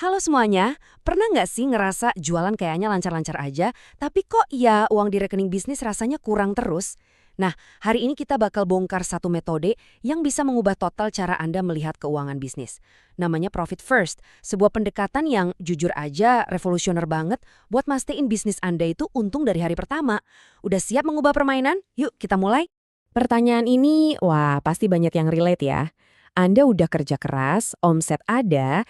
Halo semuanya, pernah nggak sih ngerasa jualan kayaknya lancar-lancar aja, tapi kok ya uang di rekening bisnis rasanya kurang terus? Nah, hari ini kita bakal bongkar satu metode yang bisa mengubah total cara Anda melihat keuangan bisnis. Namanya Profit First, sebuah pendekatan yang jujur aja revolusioner banget buat mastiin bisnis Anda itu untung dari hari pertama. Udah siap mengubah permainan? Yuk kita mulai. Pertanyaan ini, wah pasti banyak yang relate ya. Anda udah kerja keras, omset ada,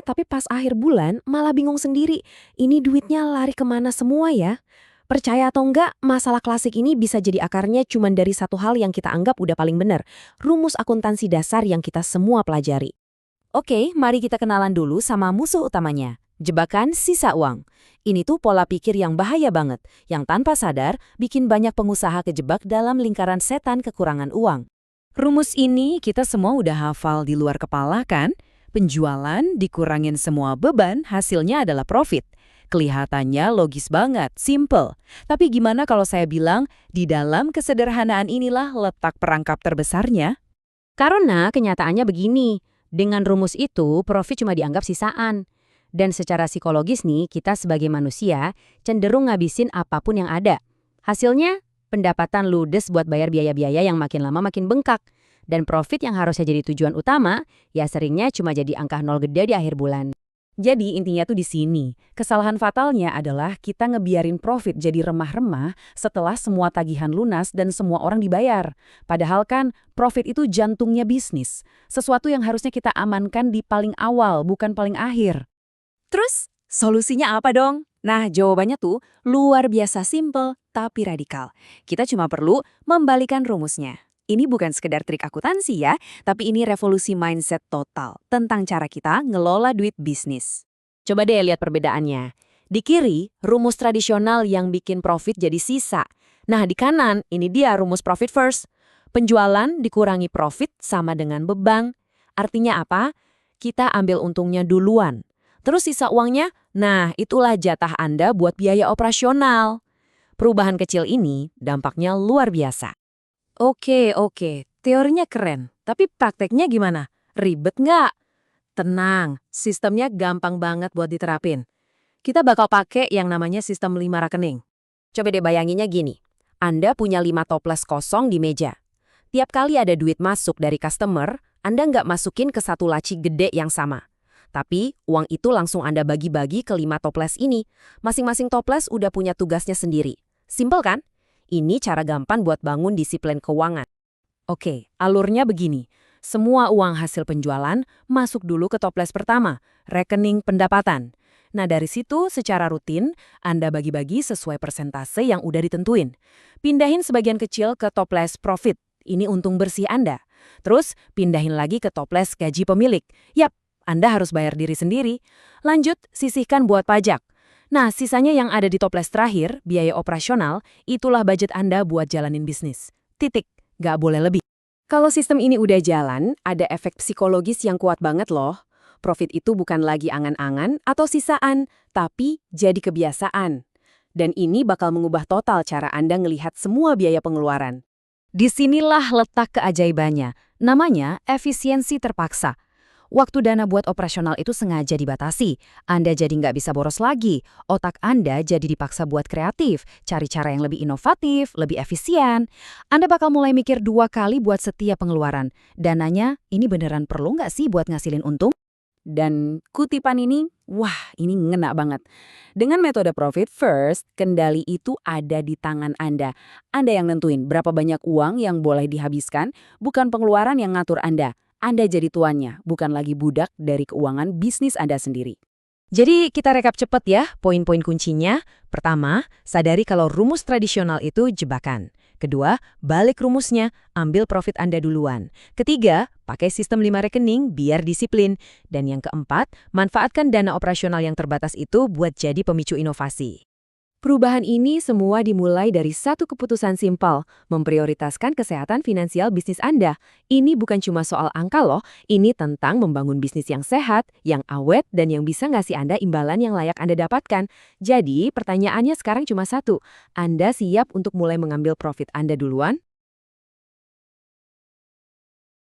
tapi pas akhir bulan malah bingung sendiri. Ini duitnya lari kemana semua ya? Percaya atau enggak, masalah klasik ini bisa jadi akarnya cuma dari satu hal yang kita anggap udah paling benar. Rumus akuntansi dasar yang kita semua pelajari. Oke, mari kita kenalan dulu sama musuh utamanya. Jebakan sisa uang. Ini tuh pola pikir yang bahaya banget, yang tanpa sadar bikin banyak pengusaha kejebak dalam lingkaran setan kekurangan uang. Rumus ini kita semua udah hafal di luar kepala kan? Penjualan dikurangin semua beban, hasilnya adalah profit. Kelihatannya logis banget, simple. Tapi gimana kalau saya bilang, di dalam kesederhanaan inilah letak perangkap terbesarnya? Karena kenyataannya begini, dengan rumus itu profit cuma dianggap sisaan. Dan secara psikologis nih, kita sebagai manusia cenderung ngabisin apapun yang ada. Hasilnya, pendapatan ludes buat bayar biaya-biaya yang makin lama makin bengkak. Dan profit yang harusnya jadi tujuan utama, ya seringnya cuma jadi angka nol gede di akhir bulan. Jadi intinya tuh di sini, kesalahan fatalnya adalah kita ngebiarin profit jadi remah-remah setelah semua tagihan lunas dan semua orang dibayar. Padahal kan profit itu jantungnya bisnis, sesuatu yang harusnya kita amankan di paling awal, bukan paling akhir. Terus, solusinya apa dong? Nah, jawabannya tuh luar biasa simple tapi radikal. Kita cuma perlu membalikan rumusnya. Ini bukan sekedar trik akuntansi ya, tapi ini revolusi mindset total tentang cara kita ngelola duit bisnis. Coba deh lihat perbedaannya. Di kiri, rumus tradisional yang bikin profit jadi sisa. Nah, di kanan, ini dia rumus profit first. Penjualan dikurangi profit sama dengan beban. Artinya apa? Kita ambil untungnya duluan. Terus sisa uangnya, nah itulah jatah Anda buat biaya operasional. Perubahan kecil ini dampaknya luar biasa. Oke, teorinya keren. Tapi prakteknya gimana? Ribet nggak? Tenang, sistemnya gampang banget buat diterapin. Kita bakal pakai yang namanya sistem 5 rekening. Coba deh bayanginnya gini. Anda punya 5 toples kosong di meja. Tiap kali ada duit masuk dari customer, Anda nggak masukin ke satu laci gede yang sama. Tapi, uang itu langsung Anda bagi-bagi ke 5 toples ini. Masing-masing toples udah punya tugasnya sendiri. Simpel kan? Ini cara gampang buat bangun disiplin keuangan. Oke, alurnya begini. Semua uang hasil penjualan masuk dulu ke toples pertama, rekening pendapatan. Nah, dari situ secara rutin, Anda bagi-bagi sesuai persentase yang udah ditentuin. Pindahin sebagian kecil ke toples profit. Ini untung bersih Anda. Terus, pindahin lagi ke toples gaji pemilik. Yap, Anda harus bayar diri sendiri. Lanjut, sisihkan buat pajak. Nah, sisanya yang ada di toples terakhir, biaya operasional, itulah budget Anda buat jalanin bisnis. Titik, nggak boleh lebih. Kalau sistem ini udah jalan, ada efek psikologis yang kuat banget loh. Profit itu bukan lagi angan-angan atau sisaan, tapi jadi kebiasaan. Dan ini bakal mengubah total cara Anda ngelihat semua biaya pengeluaran. Disinilah letak keajaibannya, namanya efisiensi terpaksa. Waktu dana buat operasional itu sengaja dibatasi. Anda jadi nggak bisa boros lagi. Otak Anda jadi dipaksa buat kreatif, cari cara yang lebih inovatif, lebih efisien. Anda bakal mulai mikir 2 kali buat setiap pengeluaran. Dananya, ini beneran perlu nggak sih buat ngasilin untung? Dan kutipan ini, wah ini ngena banget. Dengan metode Profit First, kendali itu ada di tangan Anda. Anda yang nentuin berapa banyak uang yang boleh dihabiskan, bukan pengeluaran yang ngatur Anda. Anda jadi tuannya, bukan lagi budak dari keuangan bisnis Anda sendiri. Jadi kita rekap cepat ya, poin-poin kuncinya. Pertama, sadari kalau rumus tradisional itu jebakan. Kedua, balik rumusnya, ambil profit Anda duluan. Ketiga, pakai sistem 5 rekening biar disiplin. Dan yang keempat, manfaatkan dana operasional yang terbatas itu buat jadi pemicu inovasi. Perubahan ini semua dimulai dari satu keputusan simpel, memprioritaskan kesehatan finansial bisnis Anda. Ini bukan cuma soal angka loh, ini tentang membangun bisnis yang sehat, yang awet, dan yang bisa ngasih Anda imbalan yang layak Anda dapatkan. Jadi, pertanyaannya sekarang cuma satu, Anda siap untuk mulai mengambil profit Anda duluan?